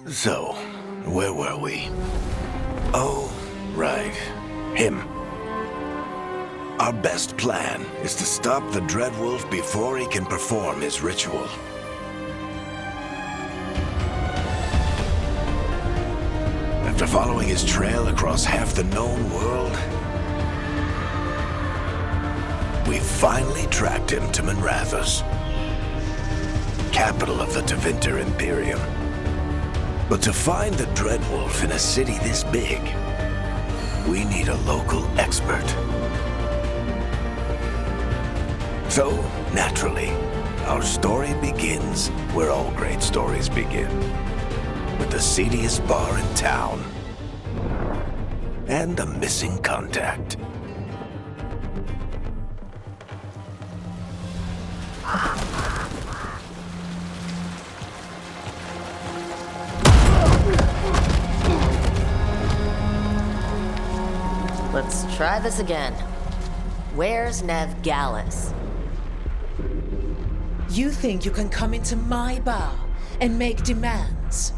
So, where were we? Oh, right. Him. Our best plan is to stop the Dreadwolf before he can perform his ritual. After following his trail across half the known world, we finally tracked him to Minrathous, capital of the Tevinter Imperium. But to find the Dreadwolf in a city this big, we need a local expert. So, naturally, our story begins where all great stories begin. With the seediest bar in town. And a missing contact. Let's try this again. Where's Nev Gallus? You think you can come into my bar and make demands?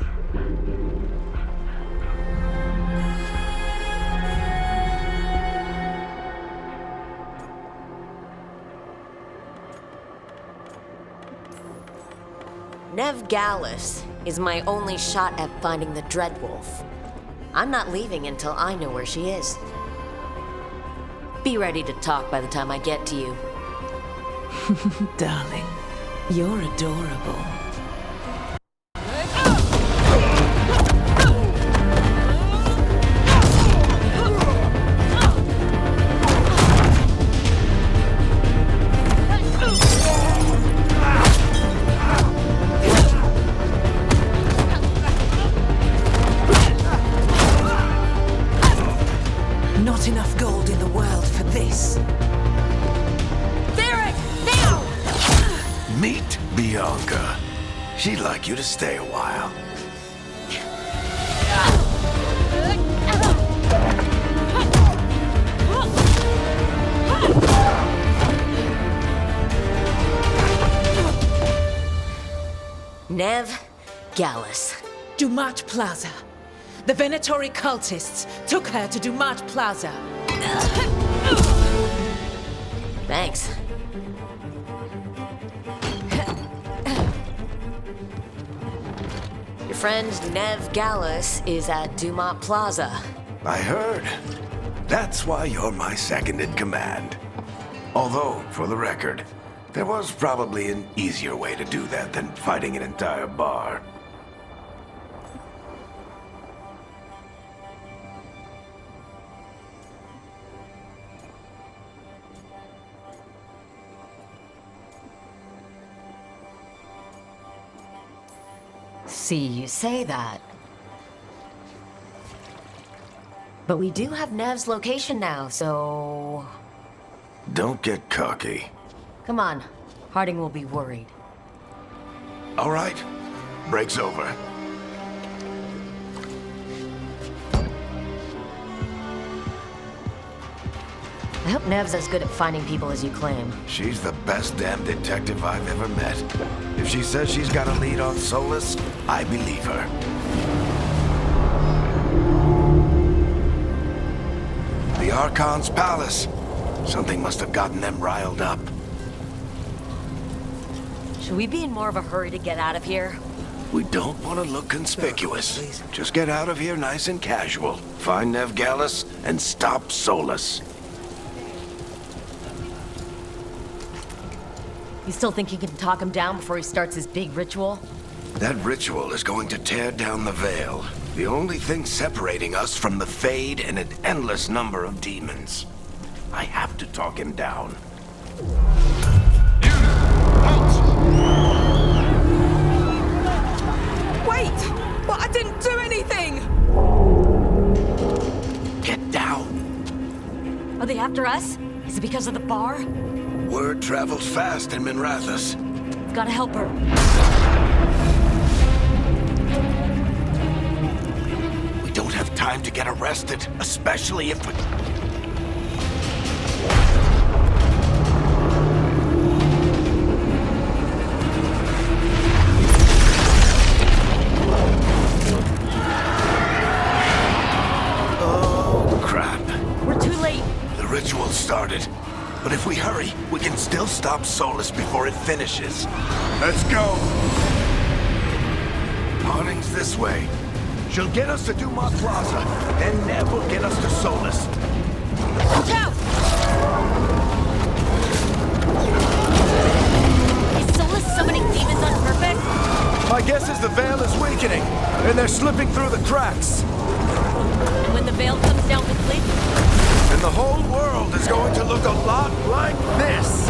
Nev Gallus is my only shot at finding the Dreadwolf. I'm not leaving until I know where she is. Be ready to talk by the time I get to you. Darling, you're adorable. Not enough gold in the world for this. Meet Bianca. She'd like you to stay a while. Nev Gallus. Dumat Plaza. The Venatori cultists took her to Dumat Plaza. Thanks. Your friend Nev Gallus is at Dumat Plaza. I heard. That's why you're my second in command. Although, for the record, there was probably an easier way to do that than fighting an entire bar. See, you say that. But we do have Nev's location now, so... Don't get cocky. Come on. Harding will be worried. All right. Break's over. I hope Nev's as good at finding people as you claim. She's the best damn detective I've ever met. If she says she's got a lead on Solus, I believe her. The Archon's palace. Something must have gotten them riled up. Should we be in more of a hurry to get out of here? We don't want to look conspicuous. Just get out of here nice and casual. Find Nev Gallus and stop Solus. You still think you can talk him down before he starts his big ritual? That ritual is going to tear down the Veil. The only thing separating us from the Fade and an endless number of demons. I have to talk him down. Wait! But I didn't do anything! Get down. Are they after us? Is it because of the bar? Word travels fast in Minrathous. We've gotta help her. We don't have time to get arrested, especially if we... ritual started. But if we hurry, we can still stop Solus before it finishes. Let's go! Harding's this way. She'll get us to Dumont Plaza, then Nev will get us to Solus. Watch out! Is Solus summoning demons on purpose? My guess is the Veil is weakening, and they're slipping through the cracks. And when the veil comes down completely? And the whole world is going to look a lot like this.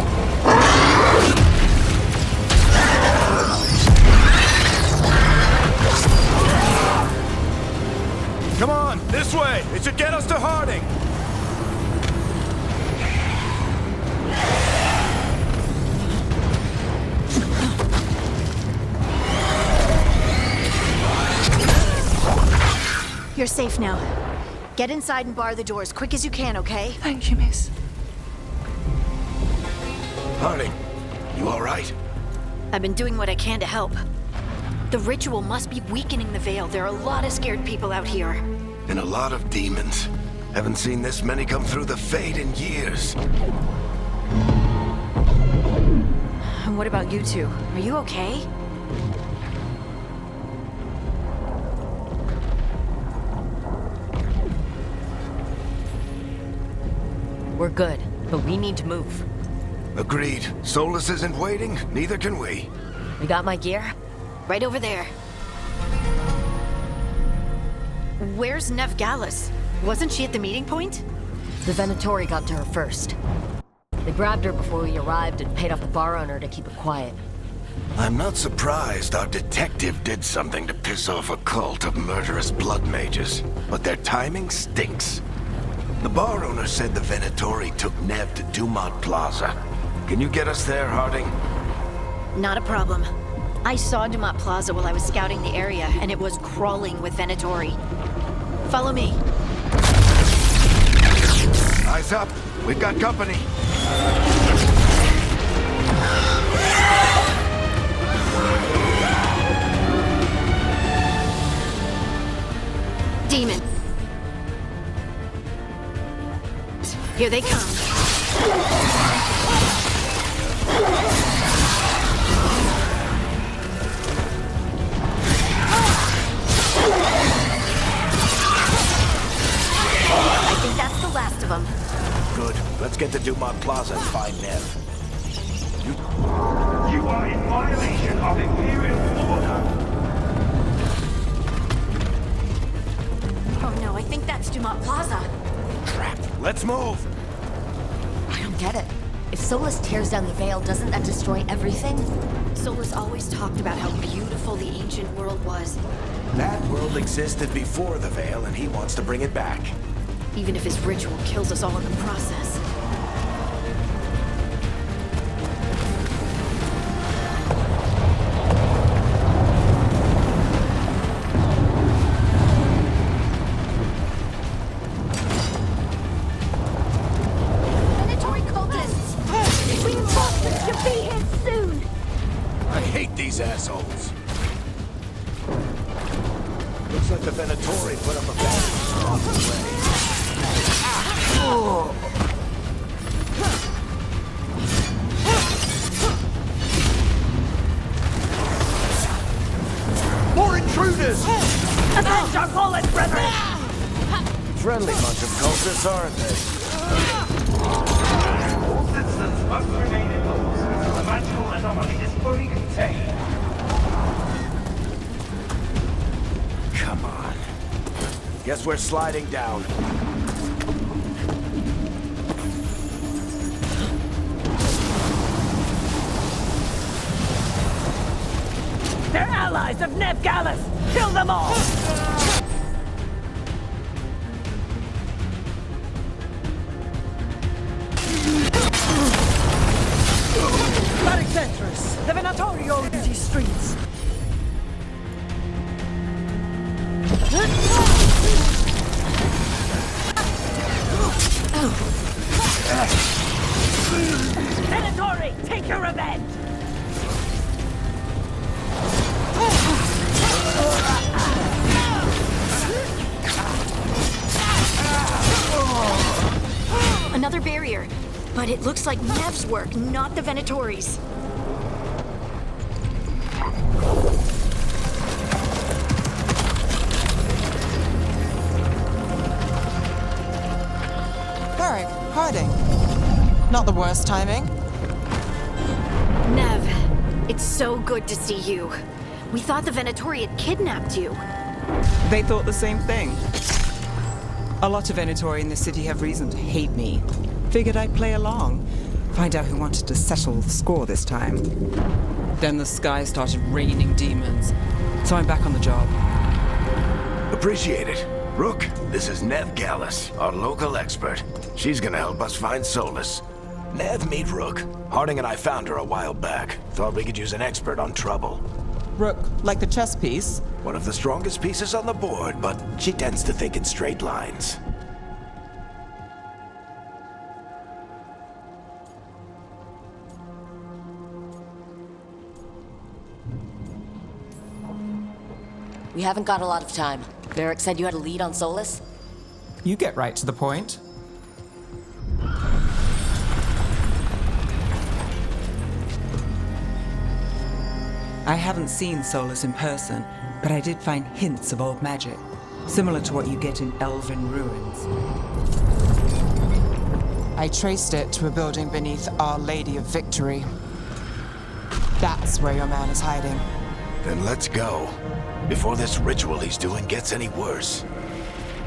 Come on, this way! It should get us to Harding! You're safe now. Get inside and bar the door as quick as you can, okay? Thank you, miss. Harding, you all right? I've been doing what I can to help. The ritual must be weakening the Veil. There are a lot of scared people out here. And a lot of demons. Haven't seen this many come through the Fade in years. And what about you two? Are you okay? We're good, but we need to move. Agreed. Solus isn't waiting, neither can we. You got my gear? Right over there. Where's Nev Gallus? Wasn't she at the meeting point? The Venatori got to her first. They grabbed her before we arrived and paid off the bar owner to keep it quiet. I'm not surprised our detective did something to piss off a cult of murderous blood mages, but their timing stinks. The bar owner said the Venatori took Nev to Dumont Plaza. Can you get us there, Harding? Not a problem. I saw Dumont Plaza while I was scouting the area, and it was crawling with Venatori. Follow me. Eyes up. We've got company. Demon. Here they come. I think that's the last of them. Good. Let's get to Dumont Plaza and find Nev. You are in violation of Imperial order. Oh no, I think that's Dumont Plaza. Crap. Let's move. I don't get it. If Solus tears down the Veil, doesn't that destroy everything? Solus always talked about how beautiful the ancient world was, That world existed before the Veil, and he wants to bring it back. even if his ritual kills us all in the process. Venatori cultists! We monsters should be here soon! I hate these assholes. Looks like the Venatori put up a very strong way. More intruders! Avenge our fallen brethren! Friendly bunch of cultists, aren't they? All citizens must remain indoors until the magical anomaly is fully contained. Come on. Guess we're sliding down. They're allies of Nev Gallus! Kill them all! Barricentros! The Venatori own these streets! Venatori, take your revenge! Another barrier. But it looks like Nev's work, not the Venatori's. Varric, hiding. Not the worst timing. Nev, it's so good to see you. We thought the Venatori had kidnapped you. They thought the same thing. A lot of Venatori in the city have reason to hate me. Figured I'd play along. Find out who wanted to settle the score this time. Then the sky started raining demons. So I'm back on the job. Appreciate it. Rook, this is Nev Gallus, our local expert. She's gonna help us find Solus. Nev, meet Rook. Harding and I found her a while back. Thought we could use an expert on trouble. Rook, like the chess piece? One of the strongest pieces on the board, but she tends to think in straight lines. We haven't got a lot of time. Varric said you had a lead on Solus? You get right to the point. I haven't seen Solus in person, but I did find hints of old magic, similar to what you get in elven ruins. I traced it to a building beneath Our Lady of Victory. That's where your man is hiding. Then let's go. Before this ritual he's doing gets any worse.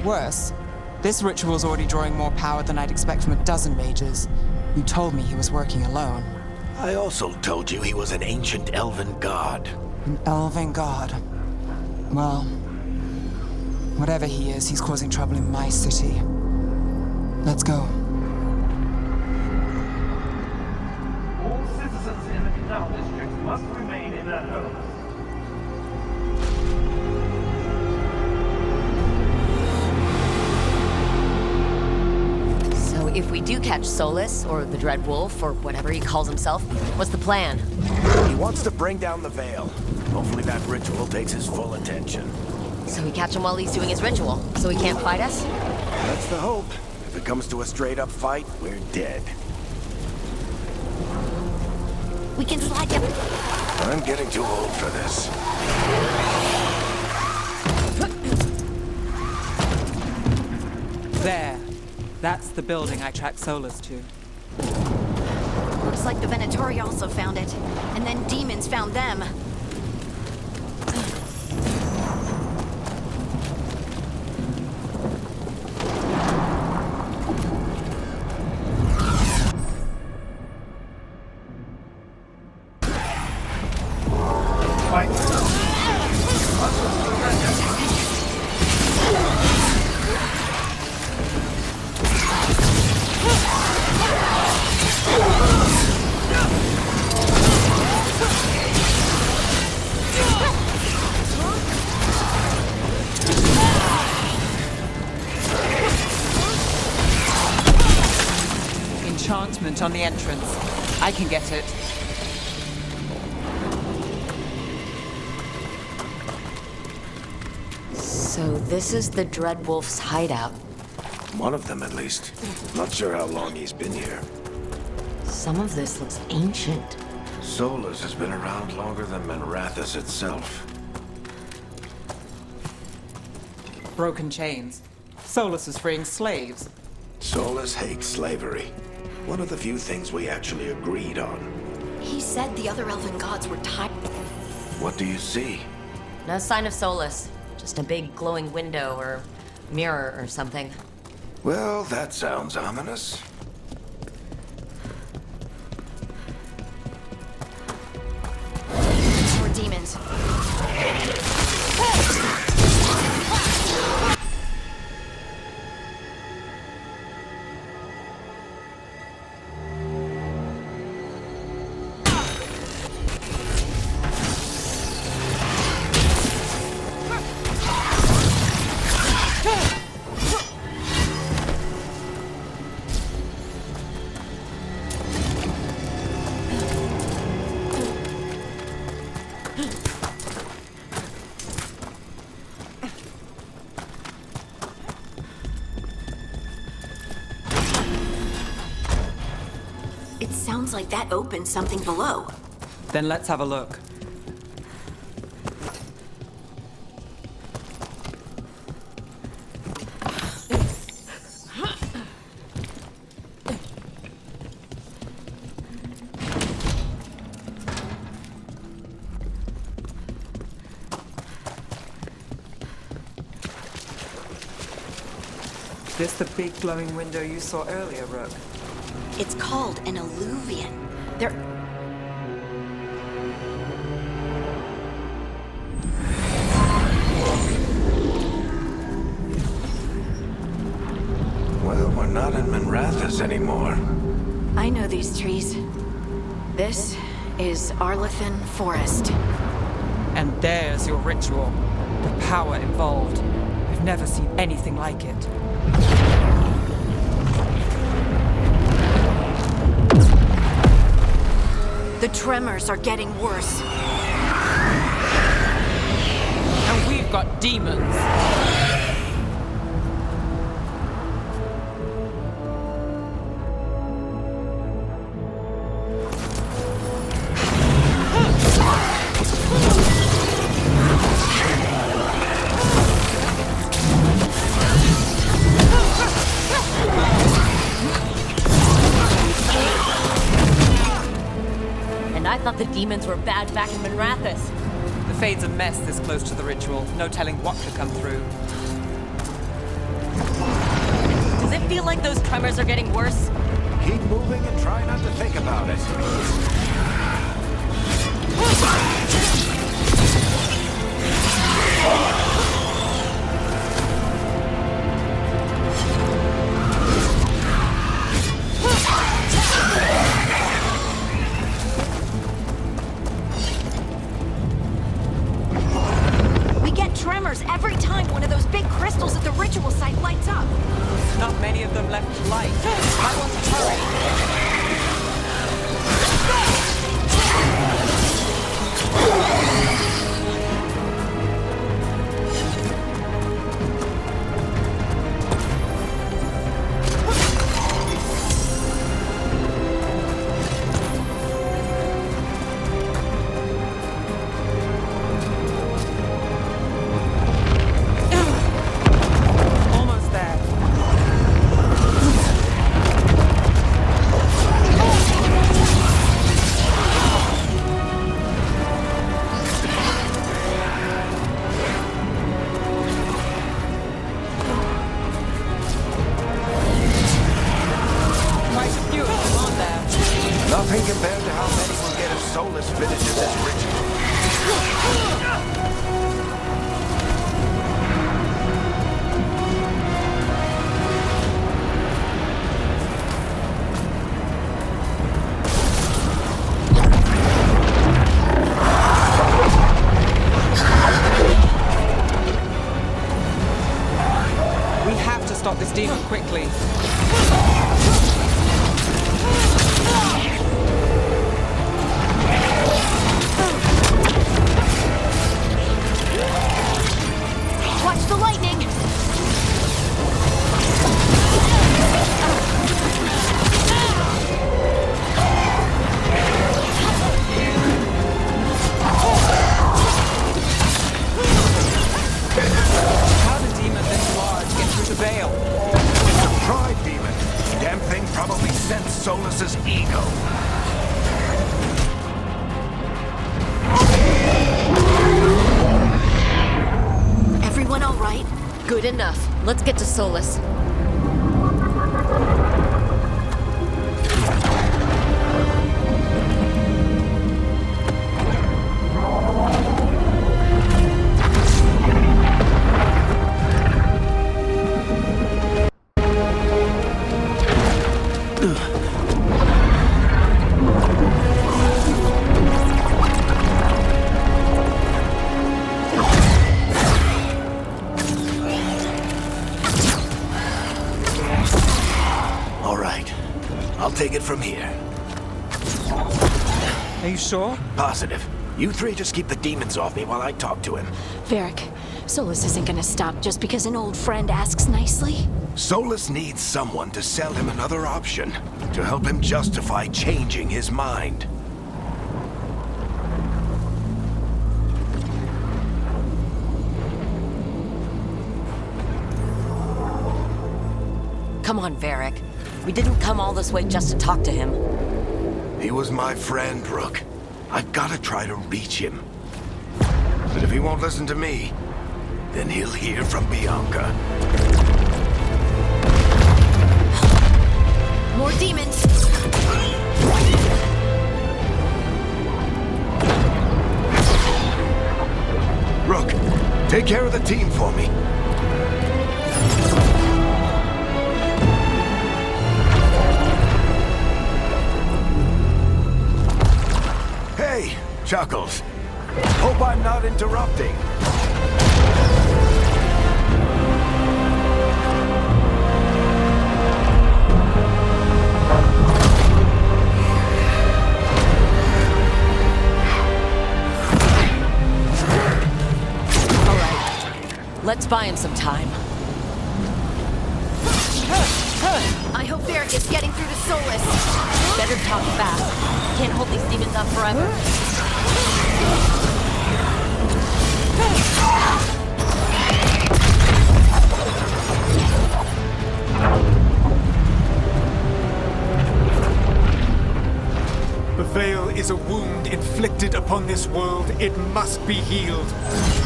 Worse, this ritual's already drawing more power than I'd expect from a dozen mages. You told me he was working alone. I also told you he was an ancient elven god. An elven god. Well, whatever he is, he's causing trouble in my city. Let's go. All citizens in the Canal District must remain in their homes. So if we do catch Solus, or the Dread Wolf, or whatever he calls himself, what's the plan? He wants to bring down the veil. Hopefully that ritual takes his full attention. So we catch him while he's doing his ritual, so he can't fight us? That's the hope. If it comes to a straight-up fight, we're dead. We can slide him. I'm getting too old for this. There. That's the building I tracked Solus to. Looks like the Venatori also found it. And then demons found them. Fight. Enchantment on the entrance. I can get it. So this is the Dread Wolf's hideout. One of them, at least. Not sure how long he's been here. Some of this looks ancient. Solus has been around longer than Manrathus itself. Broken chains. Solus is freeing slaves. Solus hates slavery. One of the few things we actually agreed on. He said the other elven gods were tired. What do you see? No sign of Solus. Just a big glowing window or mirror or something. Well, that sounds ominous. More demons. It sounds like that opened something below. Then let's have a look. This the big glowing window you saw earlier, Rook? It's called an alluvian. There... Well, we're not in Manrathas anymore. I know these trees. This is Arlethan Forest. And there's your ritual. The power involved. I've never seen anything like it. The tremors are getting worse. And we've got demons. I thought the demons were bad back in Manrathas. The Fade's a mess this close to the ritual. No telling what could come through. Does it feel like those tremors are getting worse? Keep moving and try not to think about it. Every time one of those big crystals at the ritual site lights up. Not many of them left to light. I want to hurry. Nothing compared to how many will get if Solus finishes this ritual. We have to stop this demon quickly. Watch the lightning! How did demon this large get through the veil? It's a pride demon. Damn thing probably sensed Solus's ego. Everyone all right? Good enough. Let's get to Solus. I'll take it from here. Are you sure? Positive. You three just keep the demons off me while I talk to him. Varric, Solus isn't gonna stop just because an old friend asks nicely. Solus needs someone to sell him another option, to help him justify changing his mind. Come on, Varric. We didn't come all this way just to talk to him. He was my friend, Rook. I've gotta try to reach him. But if he won't listen to me, then he'll hear from Bianca. More demons! Rook, take care of the team for me. Hey, Chuckles. Hope I'm not interrupting. Let's buy him some time. I hope Varric is getting through to Solus. Better talk fast. Can't hold these demons up forever. The Veil is a wound inflicted upon this world. It must be healed.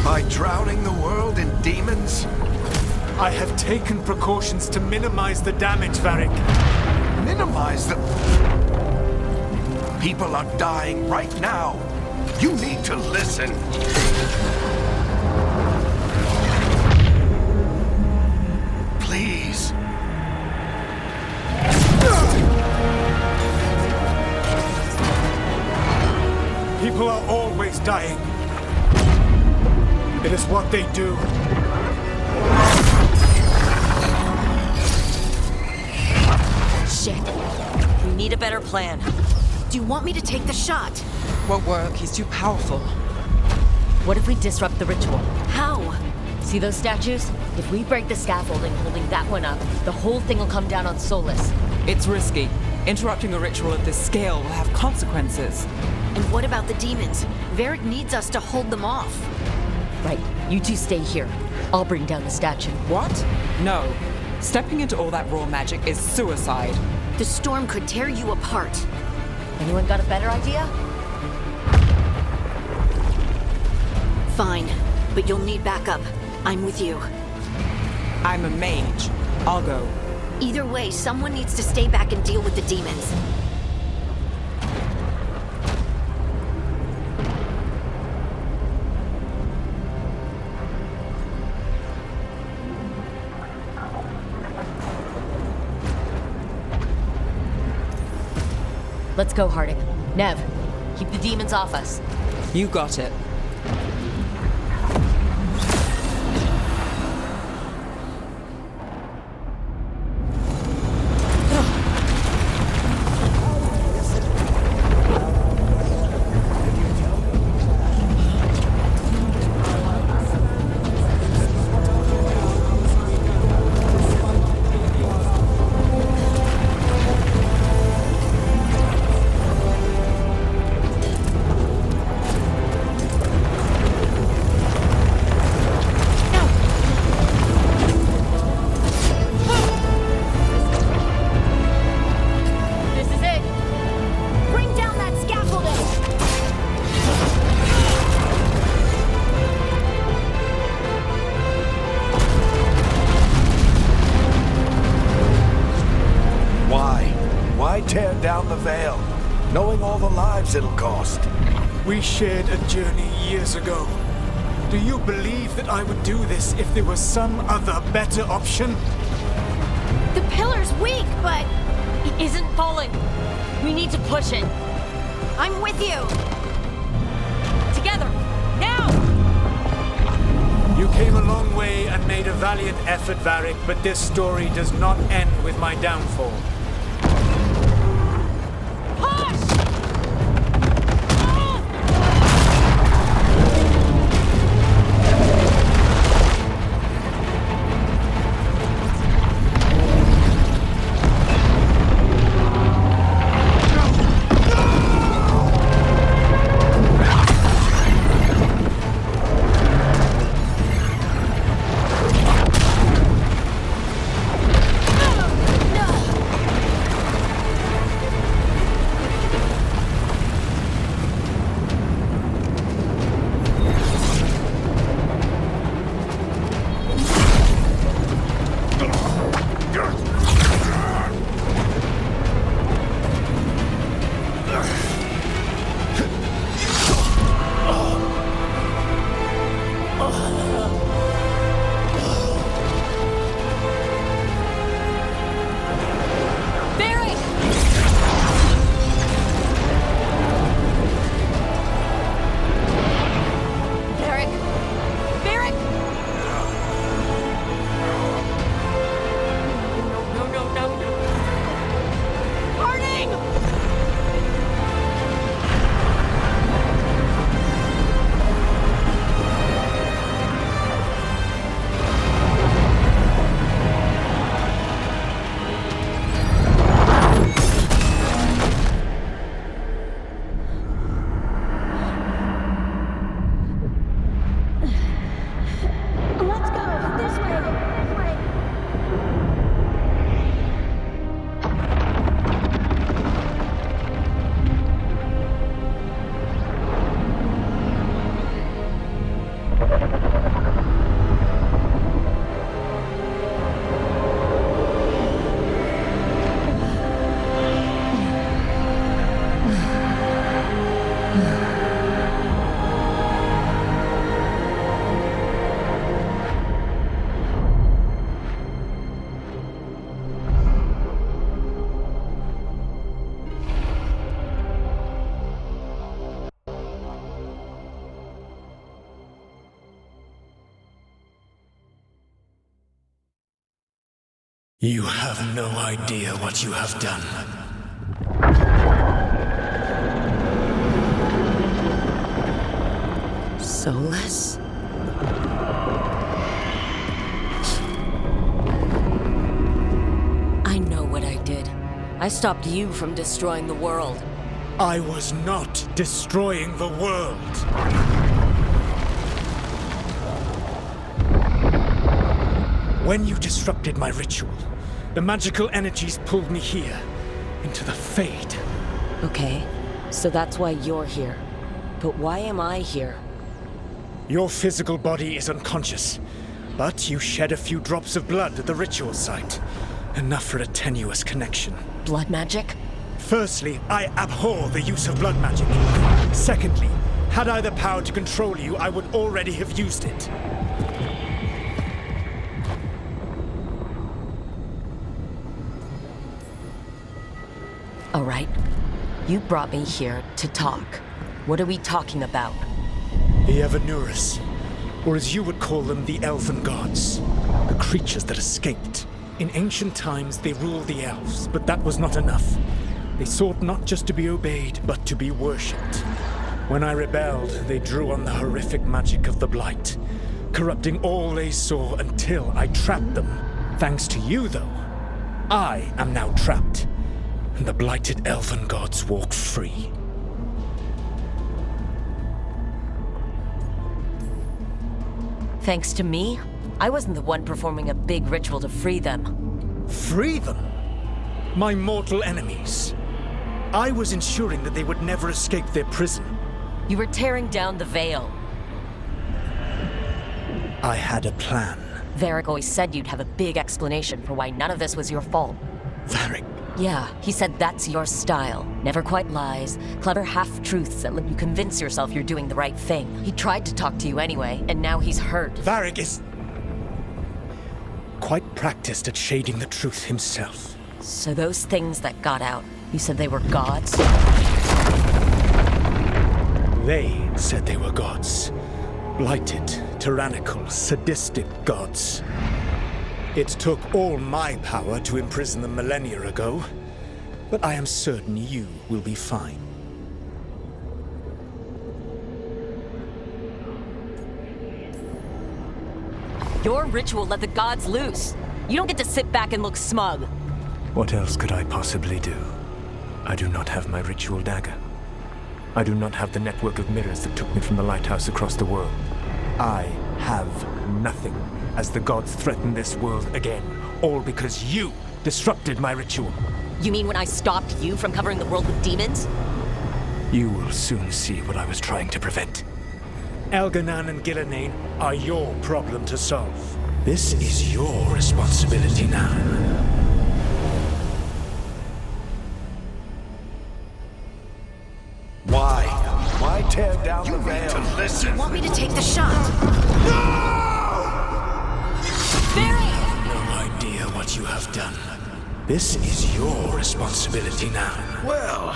By drowning the world in demons? I have taken precautions to minimize the damage, Varric. Minimize the... People are dying right now. You need to listen. Please. People are always dying. It is what they do. Shit. We need a better plan. Do you want me to take the shot? Won't work. He's too powerful. What if we disrupt the ritual? How? See those statues? If we break the scaffolding holding that one up, the whole thing will come down on Solus. It's risky. Interrupting a ritual of this scale will have consequences. And what about the demons? Varric needs us to hold them off. Right. You two stay here. I'll bring down the statue. What? No. Stepping into all that raw magic is suicide. The storm could tear you apart. Anyone got a better idea? Fine, but you'll need backup. I'm with you. I'm a mage. I'll go. Either way, someone needs to stay back and deal with the demons. Let's go, Harding. Nev, keep the demons off us. You got it. Tear down the Veil, knowing all the lives it'll cost. We shared a journey years ago. Do you believe that I would do this if there was some other better option? The pillar's weak, but It isn't falling. We need to push it. I'm with you. Together. Now! You came a long way and made a valiant effort, Varric, but this story does not end with my downfall. You have no idea what you have done. Solus? I know what I did. I stopped you from destroying the world. I was not destroying the world. When you disrupted my ritual, the magical energies pulled me here, into the Fade. Okay, so that's why you're here. But why am I here? Your physical body is unconscious, but you shed a few drops of blood at the ritual site. Enough for a tenuous connection. Blood magic? Firstly, I abhor the use of blood magic. Secondly, had I the power to control you, I would already have used it. All right. You brought me here to talk. What are we talking about? The Evanurus, or as you would call them, the Elven Gods. The creatures that escaped. In ancient times, they ruled the elves, but that was not enough. They sought not just to be obeyed, but to be worshipped. When I rebelled, they drew on the horrific magic of the Blight, corrupting all they saw until I trapped them. Thanks to you, though, I am now trapped, and the blighted Elven Gods walk free. Thanks to me? I wasn't the one performing a big ritual to free them. Free them? My mortal enemies. I was ensuring that they would never escape their prison. You were tearing down the veil. I had a plan. Varric always said you'd have a big explanation for why none of this was your fault. Varric? Yeah, he said that's your style. Never quite lies, clever half-truths that let you convince yourself you're doing the right thing. He tried to talk to you anyway, and now he's hurt. Varric is quite practiced at shading the truth himself. So those things that got out, you said they were gods? They said they were gods. Blighted, tyrannical, sadistic gods. It took all my power to imprison them millennia ago, but I am certain you will be fine. Your ritual let the gods loose. You don't get to sit back and look smug. What else could I possibly do? I do not have my ritual dagger. I do not have the network of mirrors that took me from the lighthouse across the world. I have nothing as the gods threaten this world again, all because you disrupted my ritual. You mean when I stopped you from covering the world with demons? You will soon see what I was trying to prevent. Elganan and Gillenane are your problem to solve. This is your responsibility now. Why? Why tear down the veil? To listen. Want me to take the shot? No idea what you have done. This is your responsibility now. Well,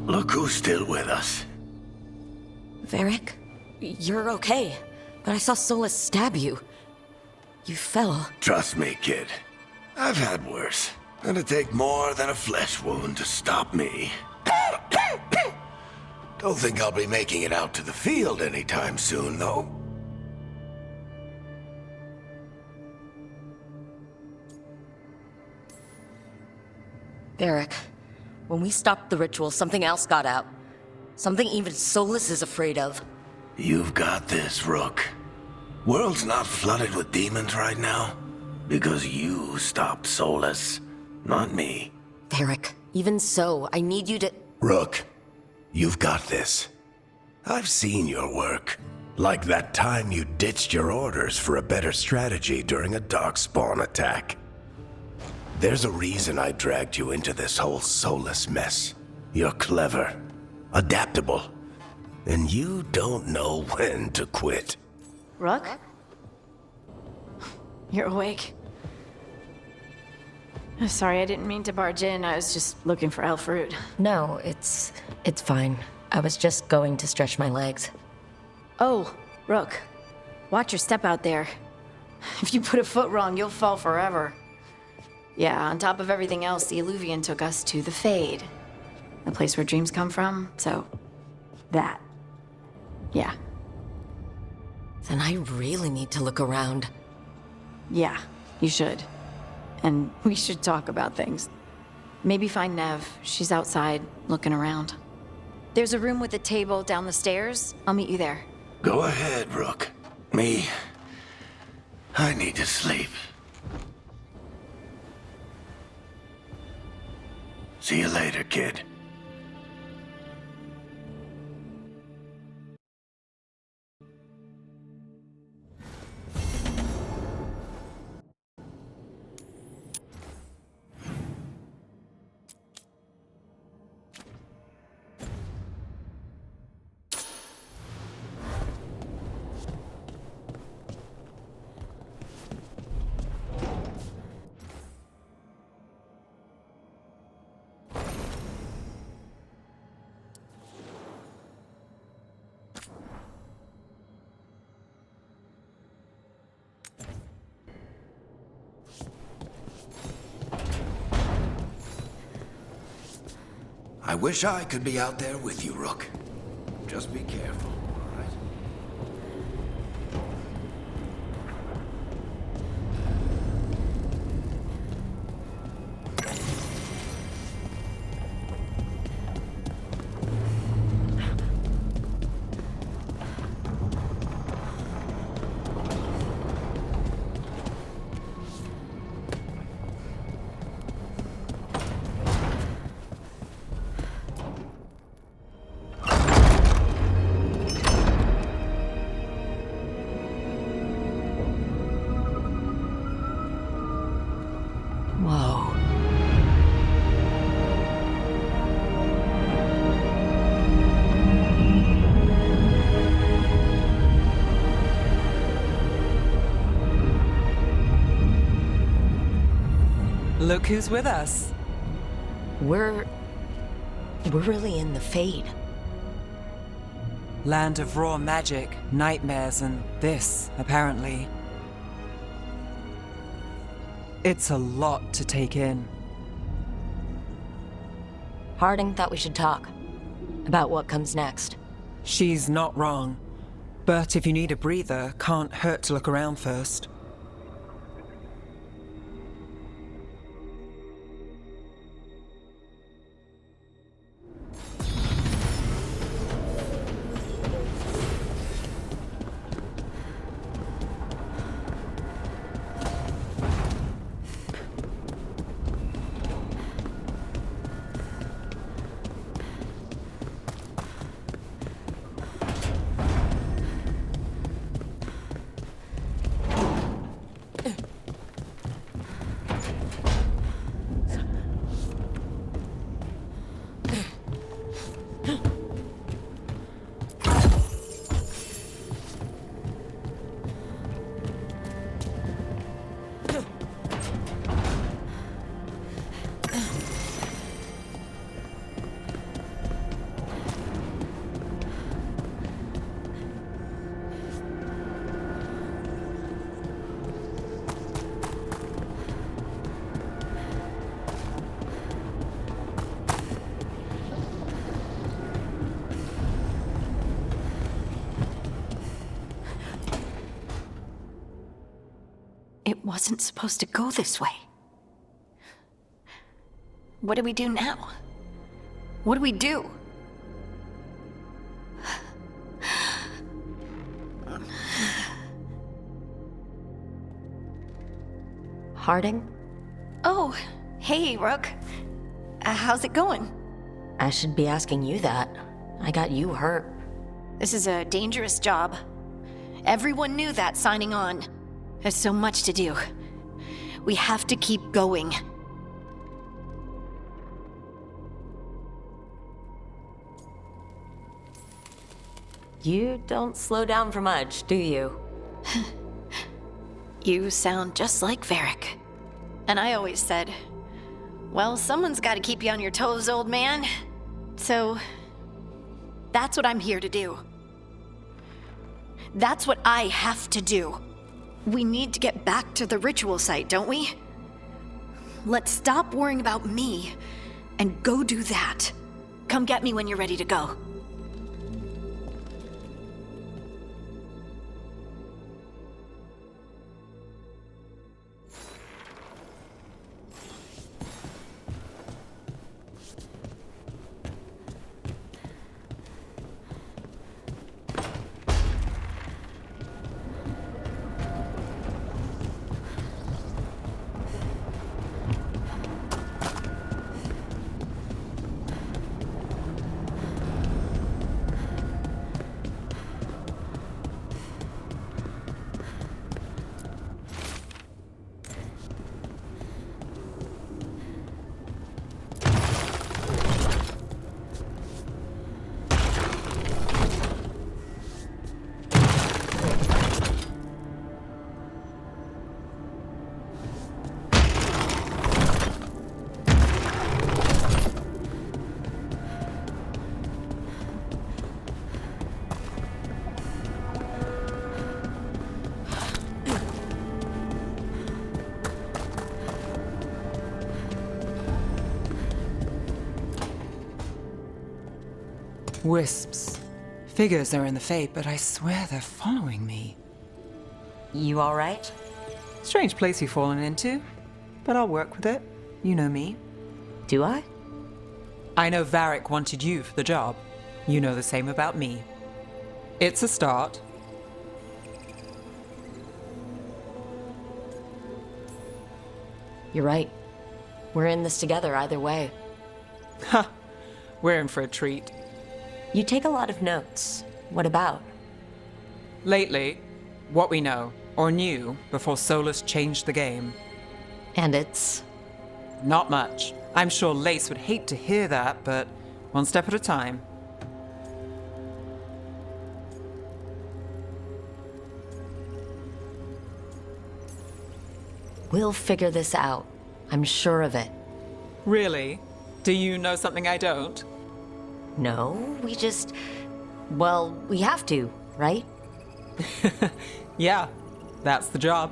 look who's still with us. Varric, you're okay. But I saw Solus stab you. You fell. Trust me, kid. I've had worse. It'll take more than a flesh wound to stop me. Don't think I'll be making it out to the field anytime soon, though. Varric, when we stopped the ritual, something else got out. Something even Solus is afraid of. You've got this, Rook. World's not flooded with demons right now. Because you stopped Solus, not me. Varric, even so, I need you to... Rook, you've got this. I've seen your work. Like that time you ditched your orders for a better strategy during a darkspawn attack. There's a reason I dragged you into this whole Solus mess. You're clever, adaptable, and you don't know when to quit. Rook? You're awake. Sorry, I didn't mean to barge in. I was just looking for elf fruit. No, it's fine. I was just going to stretch my legs. Oh, Rook. Watch your step out there. If you put a foot wrong, you'll fall forever. Yeah, on top of everything else, the Illuvian took us to the Fade. The place where dreams come from, so... that. Yeah. Then I really need to look around. Yeah, you should. And we should talk about things. Maybe find Nev. She's outside, looking around. There's a room with a table down the stairs. I'll meet you there. Go ahead, Rook. Me, I need to sleep. See you later, kid. I wish I could be out there with you, Rook. Just be careful, all right? Whoa. Look who's with us. We're really in the Fade. Land of raw magic, nightmares, and this, apparently. It's a lot to take in. Harding thought we should talk about what comes next. She's not wrong. But if you need a breather, can't hurt to look around first. It wasn't supposed to go this way. What do we do now? What do we do? Harding? Oh, hey, Rook. How's it going? I should be asking you that. I got you hurt. This is a dangerous job. Everyone knew that signing on. There's so much to do. We have to keep going. You don't slow down for much, do you? You sound just like Varric. And I always said, well, someone's got to keep you on your toes, old man. So, that's what I'm here to do. That's what I have to do. We need to get back to the ritual site, don't we? Let's stop worrying about me and go do that. Come get me when you're ready to go. Wisps. Figures are in the fate, but I swear they're following me. You alright? Strange place you've fallen into, but I'll work with it. You know me. Do I? I know Varric wanted you for the job. You know the same about me. It's a start. You're right. We're in this together either way. Ha! We're in for a treat. You take a lot of notes. What about? Lately, what we know, or knew, before Solus changed the game. And it's... Not much. I'm sure Lace would hate to hear that, but one step at a time. We'll figure this out. I'm sure of it. Really? Do you know something I don't? No, we just... Well, we have to, right? Yeah, that's the job.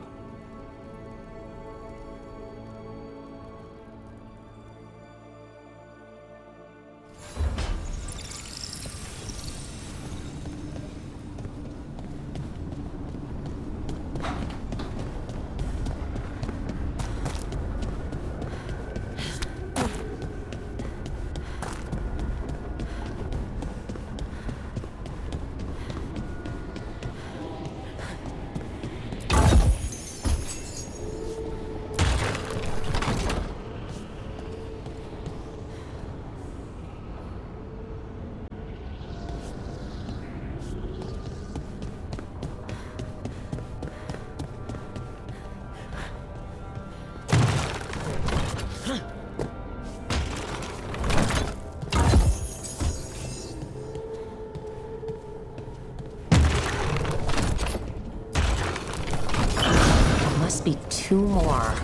Must be two more.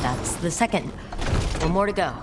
That's the second. One more to go.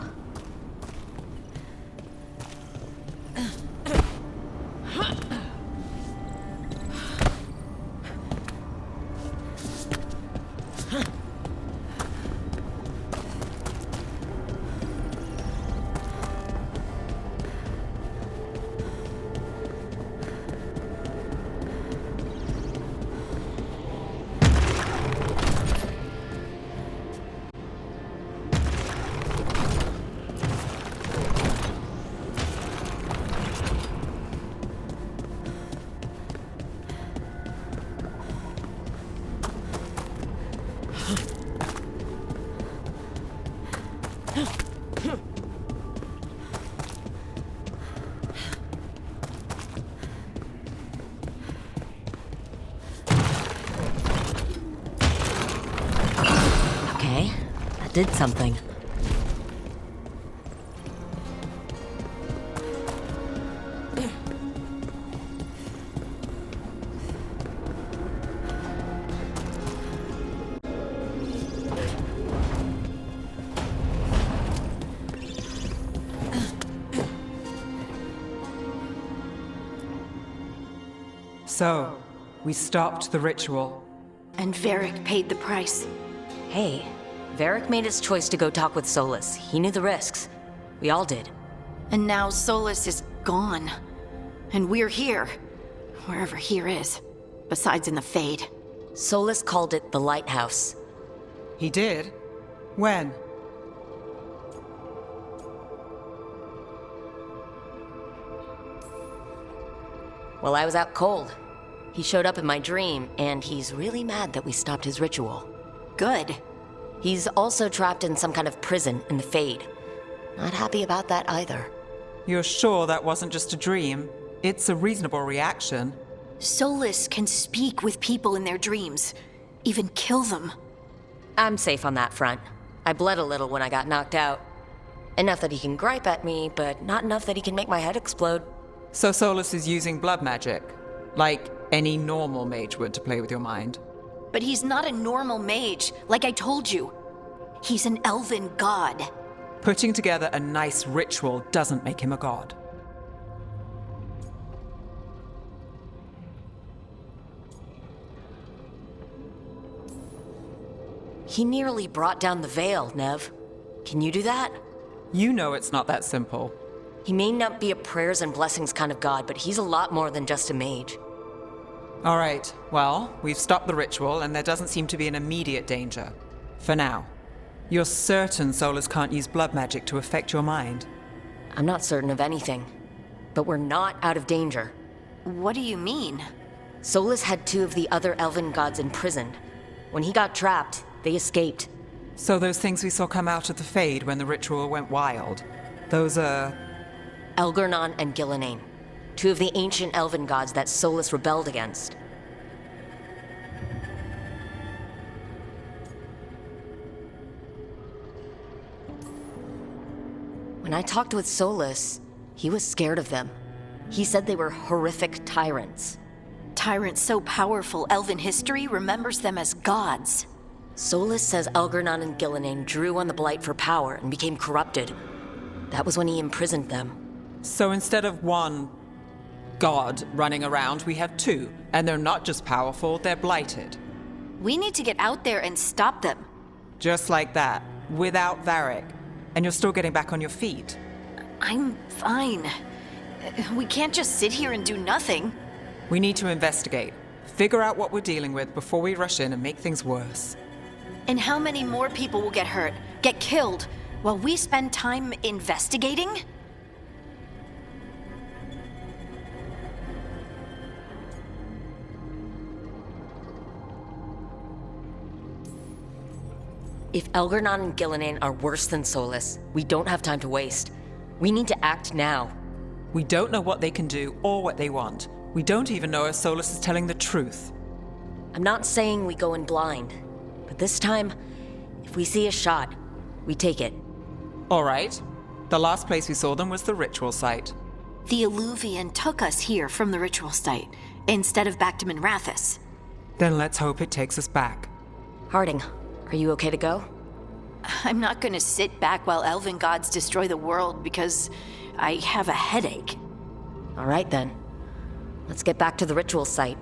Okay, that did something. So, we stopped the ritual. And Varric paid the price. Hey, Varric made his choice to go talk with Solus. He knew the risks. We all did. And now Solus is gone. And we're here. Wherever here is. Besides in the Fade. Solus called it the Lighthouse. He did? When? Well, I was out cold. He showed up in my dream, and he's really mad that we stopped his ritual. Good. He's also trapped in some kind of prison in the Fade. Not happy about that either. You're sure that wasn't just a dream? It's a reasonable reaction. Solus can speak with people in their dreams. Even kill them. I'm safe on that front. I bled a little when I got knocked out. Enough that he can gripe at me, but not enough that he can make my head explode. So Solus is using blood magic, like any normal mage would to play with your mind. But he's not a normal mage, like I told you. He's an elven god. Putting together a nice ritual doesn't make him a god. He nearly brought down the Veil, Nev. Can you do that? You know it's not that simple. He may not be a prayers and blessings kind of god, but he's a lot more than just a mage. All right, well, we've stopped the ritual and there doesn't seem to be an immediate danger. For now. You're certain Solus can't use blood magic to affect your mind? I'm not certain of anything, but we're not out of danger. What do you mean? Solus had two of the other elven gods imprisoned. When he got trapped, they escaped. So those things we saw come out of the Fade when the ritual went wild, those are... Elgernon and Gillenane, two of the ancient elven gods that Solus rebelled against. When I talked with Solus, he was scared of them. He said they were horrific tyrants. Tyrants so powerful, elven history remembers them as gods. Solus says Elgernon and Gillenane drew on the Blight for power and became corrupted. That was when he imprisoned them. So instead of one god running around, we have two. And they're not just powerful, they're blighted. We need to get out there and stop them. Just like that, without Varric. And you're still getting back on your feet. I'm fine. We can't just sit here and do nothing. We need to investigate. Figure out what we're dealing with before we rush in and make things worse. And how many more people will get hurt, get killed, while we spend time investigating? If Elgernon and Gillenane are worse than Solus, we don't have time to waste. We need to act now. We don't know what they can do or what they want. We don't even know if Solus is telling the truth. I'm not saying we go in blind, but this time, if we see a shot, we take it. All right. The last place we saw them was the ritual site. The Illuvian took us here from the ritual site, instead of back to Minrathous. Then let's hope it takes us back. Harding, are you okay to go? I'm not gonna sit back while elven gods destroy the world because I have a headache. All right then. Let's get back to the ritual site.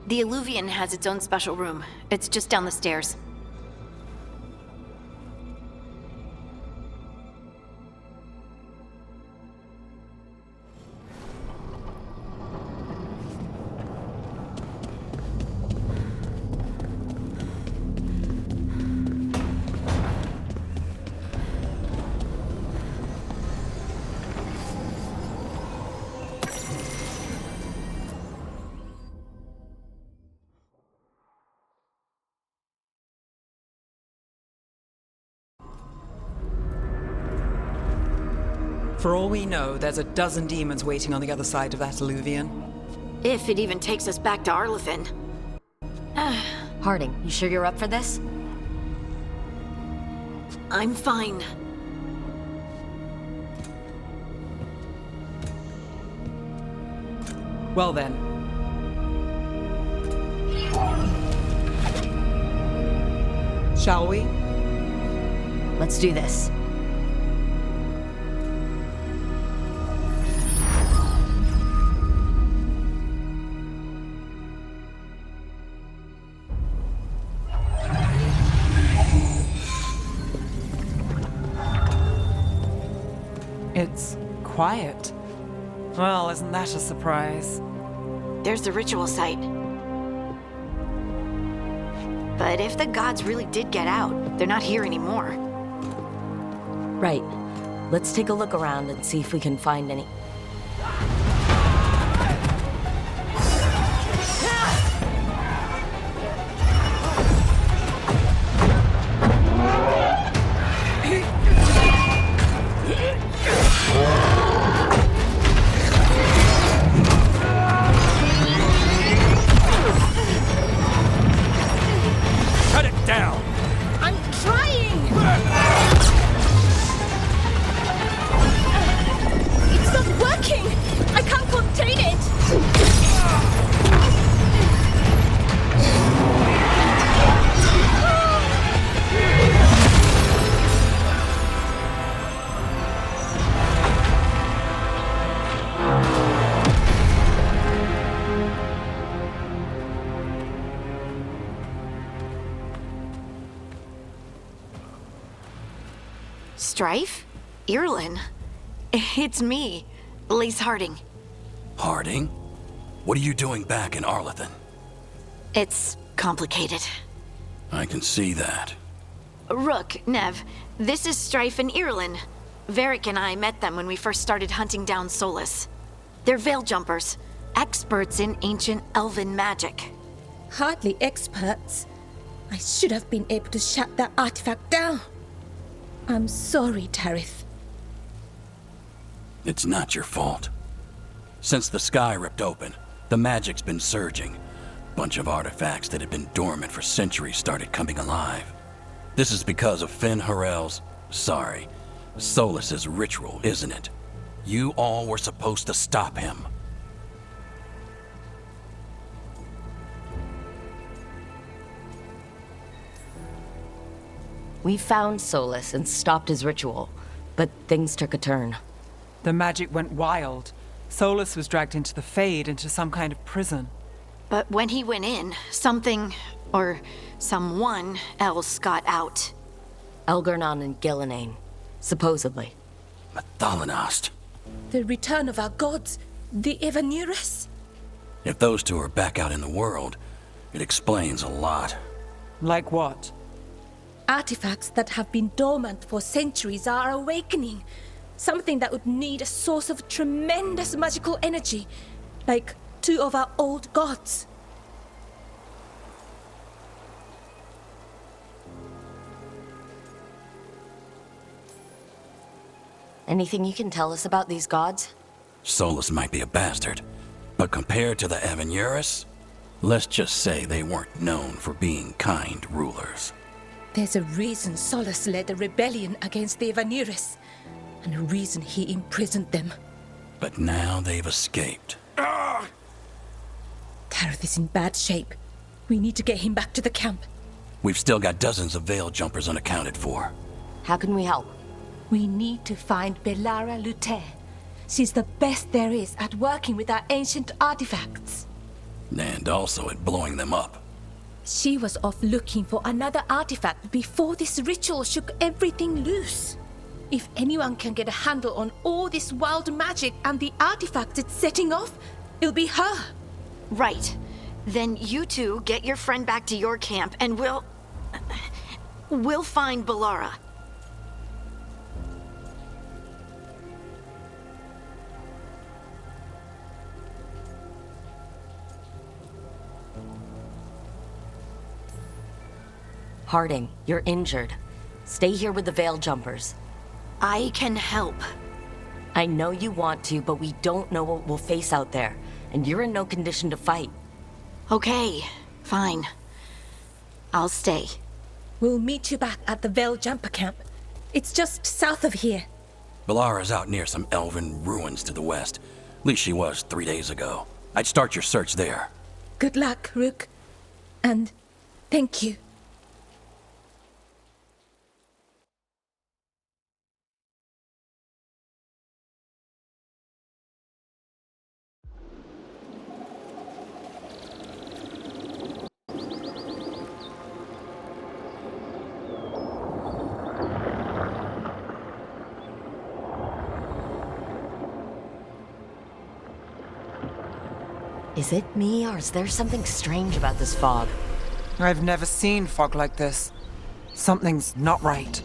The Illuvian has its own special room. It's just down the stairs. For all we know, there's a dozen demons waiting on the other side of that alluvion. If it even takes us back to Arlethan. Harding, you sure you're up for this? I'm fine. Well then. Shall we? Let's do this. It's quiet. Well, isn't that a surprise? There's the ritual site. But if the gods really did get out, they're not here anymore. Right. Let's take a look around and see if we can find any... Cut it down! I'm trying! It's not working! I can't contain it! Strife? Irlin? It's me, Lise Harding. Harding? What are you doing back in Arlethan? It's complicated. I can see that. Rook, Nev, this is Strife and Irlin. Varric and I met them when we first started hunting down Solus. They're veil jumpers, experts in ancient elven magic. Hardly experts. I should have been able to shut that artifact down. I'm sorry, Tarith. It's not your fault. Since the sky ripped open, the magic's been surging. Bunch of artifacts that had been dormant for centuries started coming alive. This is because of Finn Harel's... Solus's ritual, isn't it? You all were supposed to stop him. We found Solus and stopped his ritual, but things took a turn. The magic went wild. Solus was dragged into the Fade, into some kind of prison. But when he went in, something, or someone else got out. Elgernon and Gillenane, supposedly. Mathalanost. The return of our gods, the Evanurus. If those two are back out in the world, it explains a lot. Like what? Artifacts that have been dormant for centuries are awakening. Something that would need a source of tremendous magical energy, like two of our old gods. Anything you can tell us about these gods? Solus might be a bastard, but compared to the Evanurus, let's just say they weren't known for being kind rulers. There's a reason Solus led a rebellion against the Evanurus, and a reason he imprisoned them. But now they've escaped. Tarith is in bad shape. We need to get him back to the camp. We've still got dozens of veil jumpers unaccounted for. How can we help? We need to find Belara Lute. She's the best there is at working with our ancient artifacts. And also at blowing them up. She was off looking for another artifact before this ritual shook everything loose. If anyone can get a handle on all this wild magic and the artifacts it's setting off, it'll be her. Right. Then you two get your friend back to your camp and we'll find Belara. Harding, you're injured. Stay here with the veil jumpers. I can help. I know you want to, but we don't know what we'll face out there. And you're in no condition to fight. Okay, fine. I'll stay. We'll meet you back at the Veil Jumper Camp. It's just south of here. Balara's out near some elven ruins to the west. At least she was 3 days ago. I'd start your search there. Good luck, Rook. And thank you. Is it me, or is there something strange about this fog? I've never seen fog like this. Something's not right.